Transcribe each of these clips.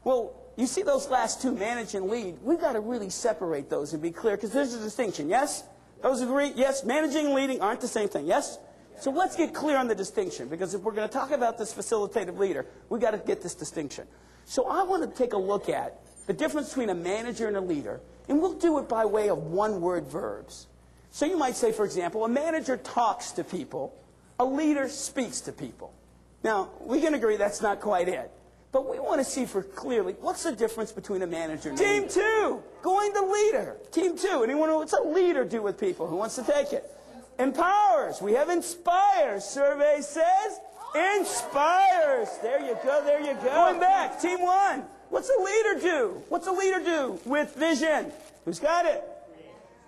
Well, you see those last two, manage and lead. We've got to really separate those and be clear, because there's a distinction, yes? Those agree? Yes, managing and leading aren't the same thing, yes? So let's get clear on the distinction, because if we're going to talk about this facilitative leader, we've got to get this distinction. So I want to take a look at the difference between a manager and a leader, and we'll do it by way of one-word verbs. So you might say, for example, a manager talks to people, a leader speaks to people. Now, we can agree that's not quite it. But we want to see for clearly, what's the difference between a manager and a leader? Team 2, going to leader. Team 2, anyone know what's a leader do with people? Who wants to take it? Empowers. We have inspires. Survey says inspires. There you go, there you go. Going back, Team 1. What's a leader do? What's a leader do with vision? Who's got it?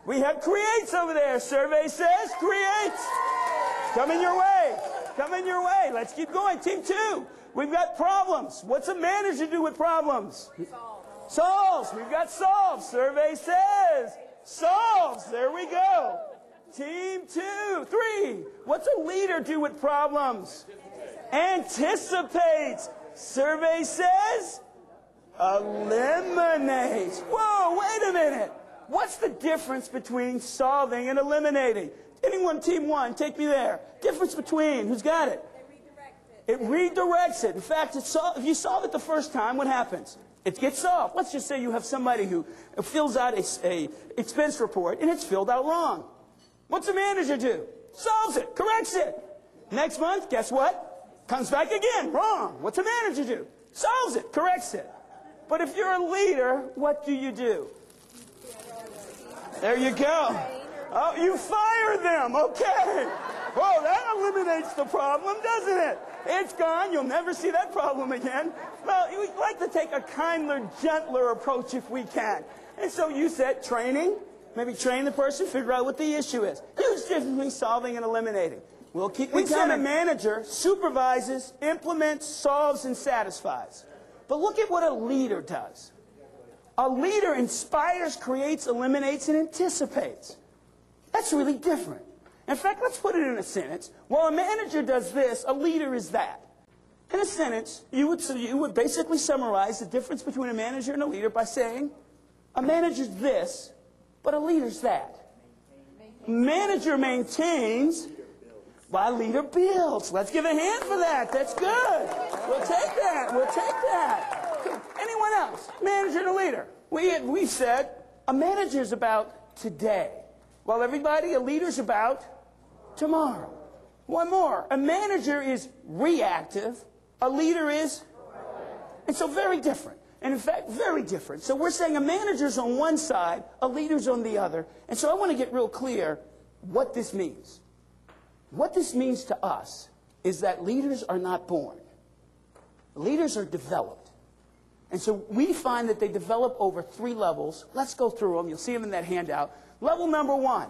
We have creates over there. Survey says creates. Coming your way. Coming your way. Let's keep going. Team 2. We've got problems. What's a manager do with problems? Solves. We've got solves. Survey says solves. There we go. Team 2. 3. What's a leader do with problems? Anticipates. Survey says eliminates. Whoa, wait a minute. What's the difference between solving and eliminating? Anyone, Team 1, take me there. Difference between, who's got it? It redirects it. In fact, if you solve it the first time, what happens? It gets solved. Let's just say you have somebody who fills out a expense report, and it's filled out wrong. What's the manager do? Solves it, corrects it. Next month, guess what? Comes back again, wrong. What's the manager do? Solves it, corrects it. But if you're a leader, what do? There you go. Oh, you fire them, okay. Whoa, that eliminates the problem, doesn't it? It's gone. You'll never see that problem again. Well, we'd like to take a kinder, gentler approach if we can. And so you said training. Maybe train the person, figure out what the issue is. Huge difference between solving and eliminating. We'll keep it coming. We said a manager supervises, implements, solves, and satisfies. But look at what a leader does. A leader inspires, creates, eliminates, and anticipates. That's really different. In fact, let's put it in a sentence. While a manager does this, a leader is that. In a sentence, you would basically summarize the difference between a manager and a leader by saying, a manager's this, but a leader's that. Manager maintains, while a leader builds. Let's give a hand for that. That's good. We'll take that. We'll take that. Anyone else? Manager and a leader. We've said a manager's about today. While everybody, a leader's about tomorrow. One more. A manager is reactive. A leader is? And so very different. And in fact, very different. So we're saying a manager's on one side, a leader's on the other. And so I want to get real clear what this means. What this means to us is that leaders are not born. Leaders are developed. And so we find that they develop over 3 levels. Let's go through them. You'll see them in that handout. Level number 1,